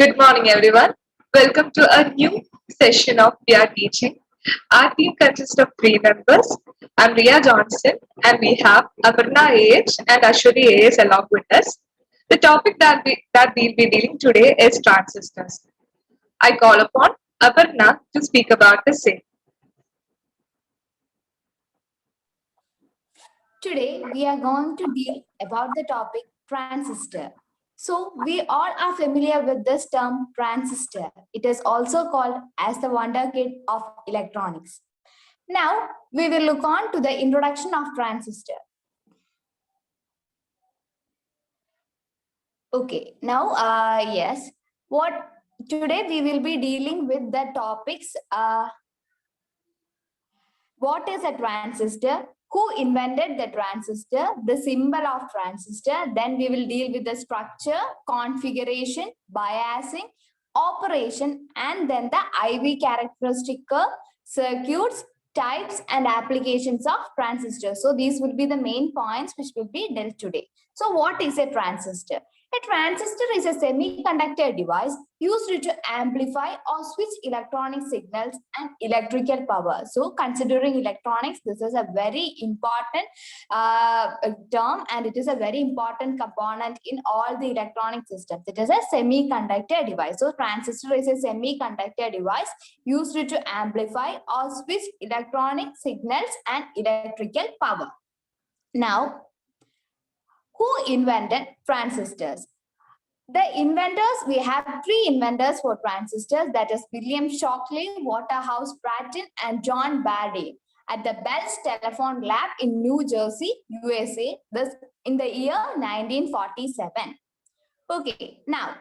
Good morning, everyone. Welcome to a new session of We Are Teaching. Our team consists of three members. I'm Ria Johnson, and we have Aparna AH and Ashwari AS along with us. The topic that we'll be dealing today is transistors. I call upon Aparna to speak about the same. Today, we are going to deal about the topic transistor. So, we all are familiar with this term transistor. It is also called as the wonder kid of electronics. Now, we will look on to the introduction of transistor. Okay, now, yes, what today we will be dealing with the topics. What is a transistor? Who invented the transistor? The symbol of transistor. Then we will deal with the structure, configuration, biasing, operation, and then the IV characteristic curve, circuits, types, and applications of transistors. So these will be the main points which will be dealt today. So what is a transistor? A transistor is a semiconductor device used to amplify or switch electronic signals and electrical power. So considering electronics, this is a very important term, and it is a very important component in all the electronic systems. It is a semiconductor device. So transistor is a semiconductor device used to amplify or switch electronic signals and electrical power. Now, who invented transistors? The inventors, we have three inventors for transistors, that is William Shockley, Waterhouse Bratton, and John Bardeen at the Bell's Telephone Lab in New Jersey, USA, this in the year 1947. Okay, now,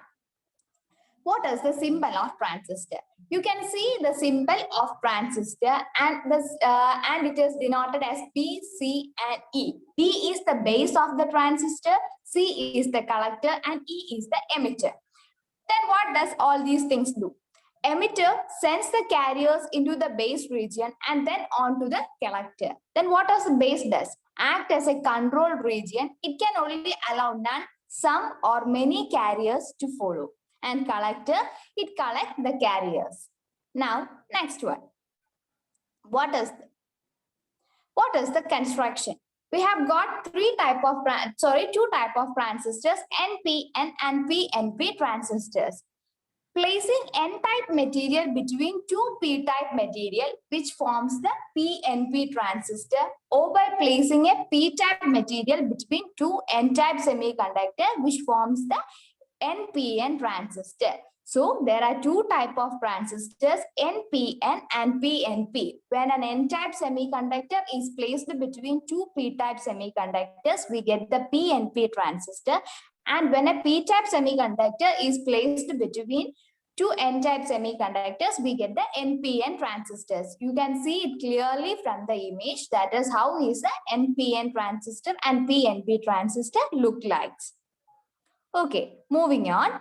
what is the symbol of transistor? You can see the symbol of transistor, and this and it is denoted as P, C, and E. P is the base of the transistor, C is the collector, and E is the emitter. Then what does all these things do? Emitter sends the carriers into the base region and then onto the collector. Then what does the base does? Act as a control region. It can only allow none, some, or many carriers to follow. And collector, it collects the carriers. Now, next one. What is the construction? We have got two type of transistors, NPN and PNP transistors. Placing N-type material between two P-type material, which forms the PNP transistor, or by placing a P-type material between two N-type semiconductor, which forms the NPN transistor. So there are two types of transistors, NPN and PNP. When an N-type semiconductor is placed between two P-type semiconductors, we get the PNP transistor. And when a P-type semiconductor is placed between two N-type semiconductors, we get the NPN transistors. You can see it clearly from the image. That is how is the NPN transistor and PNP transistor look like. Okay, moving on.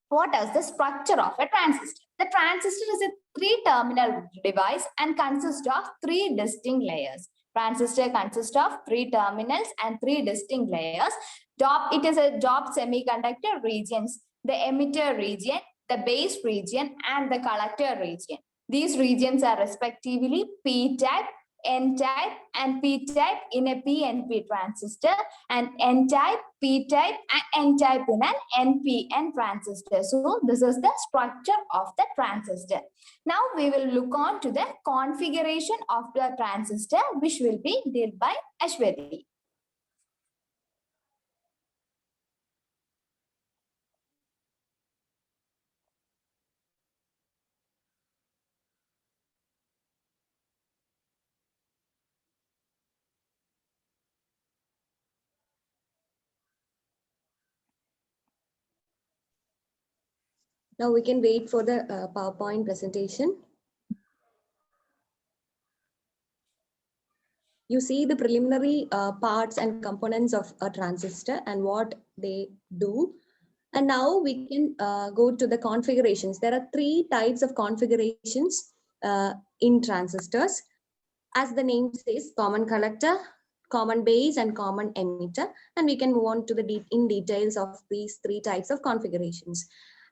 What is the structure of a transistor? The transistor is a three-terminal device and consists of three distinct layers. Transistor consists of three terminals and three distinct layers. It is a doped semiconductor regions, the emitter region, the base region, and the collector region. These regions are respectively P-type, N-type, and P-type in a PNP transistor, and N-type, P-type, and N-type in an NPN transistor. So this is the structure of the transistor. Now we will look on to the configuration of the transistor, which will be dealt by Ashwari. Now we can wait for the PowerPoint presentation. You see the preliminary parts and components of a transistor and what they do. And now we can go to the configurations. There are three types of configurations in transistors. As the name says, common collector, common base, and common emitter. And we can move on to the details of these three types of configurations.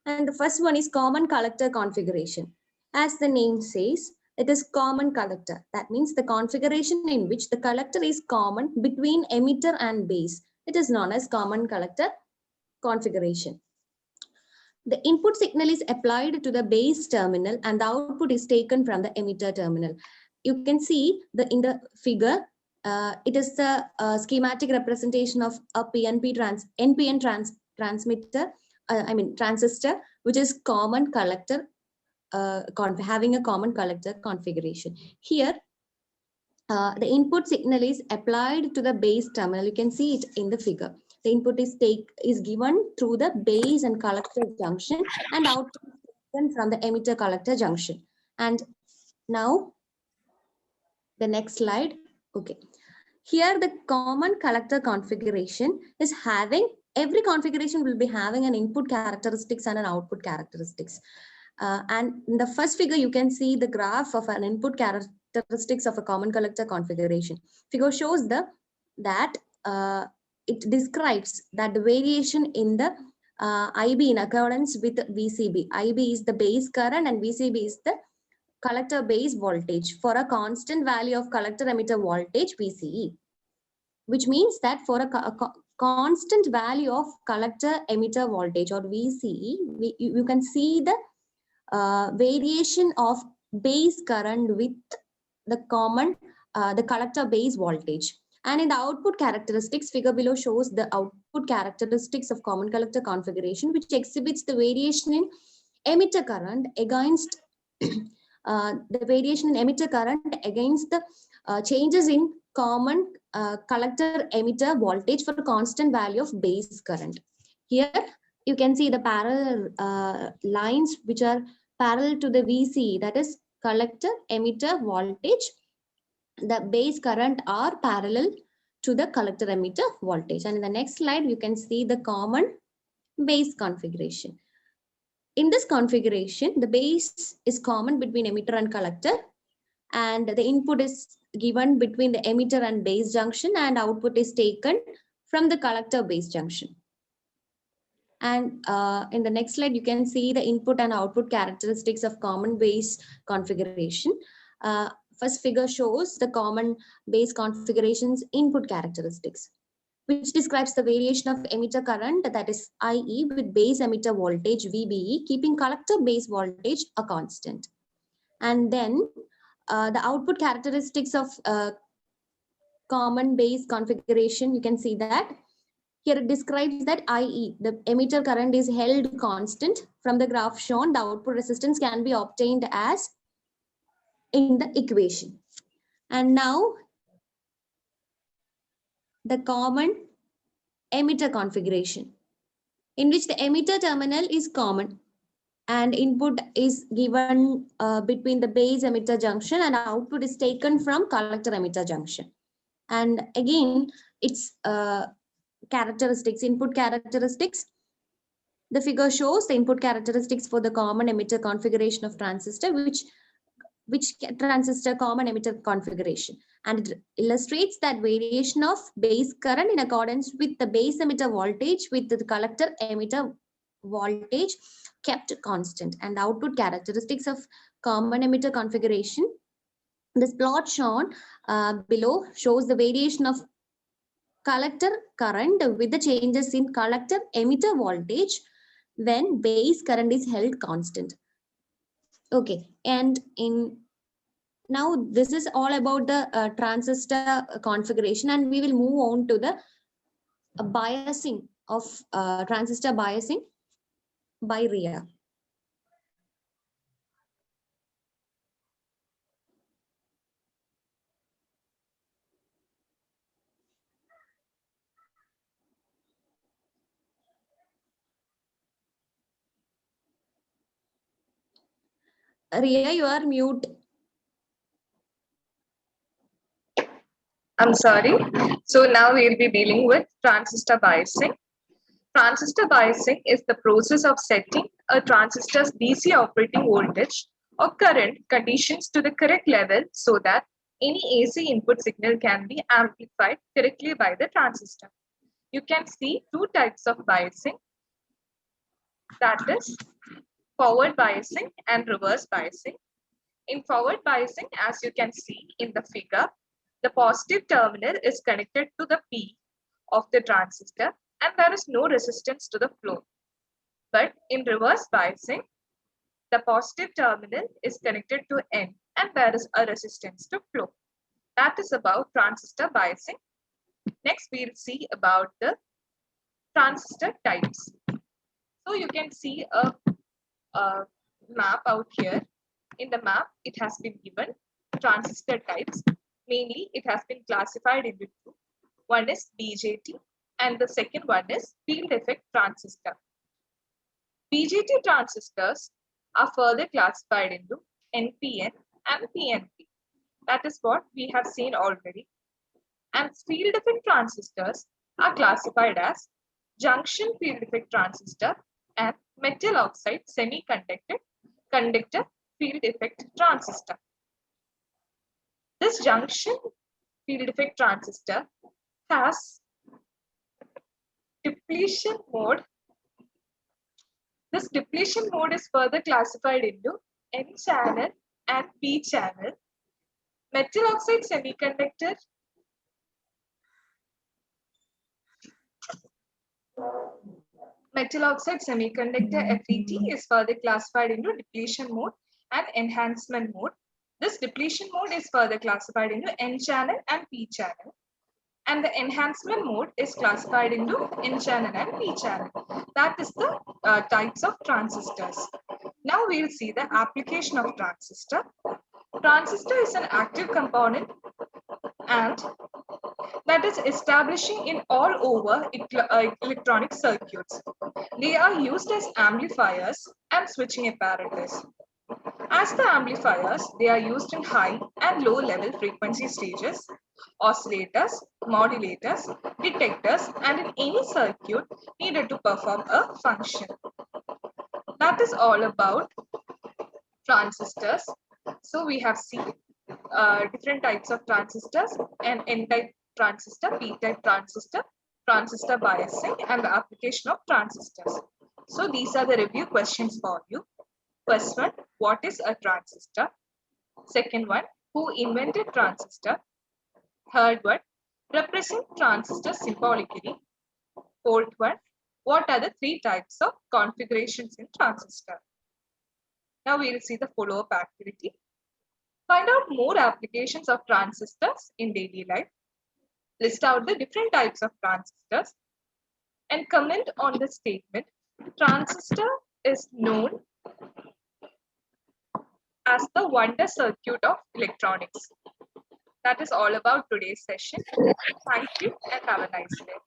And the first one is common collector configuration. As the name says, it is common collector. That means the configuration in which the collector is common between emitter and base. It is known as common collector configuration. The input signal is applied to the base terminal and the output is taken from the emitter terminal. You can see in the figure, it is the schematic representation of a NPN transmitter, transistor, which is common collector, having a common collector configuration. Here, the input signal is applied to the base terminal. You can see it in the figure. The input is given through the base and collector junction, and output is taken from the emitter collector junction. And now the next slide. Okay. Here the common collector configuration is having, every configuration will be having an input characteristics and an output characteristics. And in the first figure, you can see the graph of an input characteristics of a common collector configuration. Figure shows that it describes that the variation in the IB in accordance with VCB. IB is the base current and VCB is the collector base voltage for a constant value of collector emitter voltage VCE, which means that for a constant value of collector emitter voltage or VCE, you can see the variation of base current with the collector base voltage. And in the output characteristics, figure below shows the output characteristics of common collector configuration, which exhibits the variation in emitter current against the changes in common collector emitter voltage for a constant value of base current. Here you can see the parallel lines which are parallel to the VCE, that is collector emitter voltage. The base current are parallel to the collector emitter voltage. And in the next slide, you can see the common base configuration. In this configuration, the base is common between emitter and collector, and the input is given between the emitter and base junction, and output is taken from the collector base junction. And in the next slide, you can see the input and output characteristics of common base configuration. First figure shows the common base configuration's input characteristics, which describes the variation of emitter current, that is IE, with base emitter voltage VBE, keeping collector base voltage a constant. And then the output characteristics of common base configuration, you can see that here it describes that IE, the emitter current, is held constant. From the graph shown, the output resistance can be obtained as in the equation. And now the common emitter configuration, in which the emitter terminal is common and input is given between the base emitter junction, and output is taken from collector emitter junction. And again, its characteristics, input characteristics. The figure shows the input characteristics for the common emitter configuration of transistor, which transistor common emitter configuration, and it illustrates that variation of base current in accordance with the base emitter voltage with the collector emitter voltage kept constant. And output characteristics of common emitter configuration. This plot shown below shows the variation of collector current with the changes in collector emitter voltage when base current is held constant. Okay, and now this is all about the transistor configuration, and we will move on to the biasing of transistor biasing by Ria. Ria, you are mute. I'm sorry. So now we'll be dealing with transistor biasing. Transistor biasing is the process of setting a transistor's DC operating voltage or current conditions to the correct level so that any AC input signal can be amplified correctly by the transistor. You can see two types of biasing, that is forward biasing and reverse biasing. In forward biasing, as you can see in the figure, the positive terminal is connected to the P of the transistor and there is no resistance to the flow. But in reverse biasing, the positive terminal is connected to N and there is a resistance to flow. That is about transistor biasing. Next, we'll see about the transistor types. So you can see a map out here. In the map, it has been given transistor types. Mainly, it has been classified into two. One is BJT and the second one is field effect transistor. BJT transistors are further classified into NPN and PNP. That is what we have seen already. And field effect transistors are classified as junction field effect transistor and metal oxide semiconductor conductor field effect transistor. This junction field effect transistor has depletion mode. This depletion mode is further classified into N channel and P channel. Metal oxide semiconductor FET is further classified into depletion mode and enhancement mode. This depletion mode is further classified into N channel and P channel. And the enhancement mode is classified into N channel and P channel. That is the types of transistors. Now we'll see the application of transistor. Transistor is an active component and that is establishing in all over electronic circuits. They are used as amplifiers and switching apparatus. As the amplifiers, they are used in high and low level frequency stages, oscillators, modulators, detectors, and in any circuit needed to perform a function. That is all about transistors. So we have seen different types of transistors, and N-type transistor, P-type transistor, transistor biasing, and the application of transistors. So these are the review questions for you. First one, what is a transistor? Second one, who invented transistor? Third one, represent transistor symbolically. Fourth one, what are the three types of configurations in transistor? Now we will see the follow-up activity. Find out more applications of transistors in daily life. List out the different types of transistors and comment on the statement. Transistor is known as the wonder circuit of electronics. That is all about today's session. Thank you and have a nice day.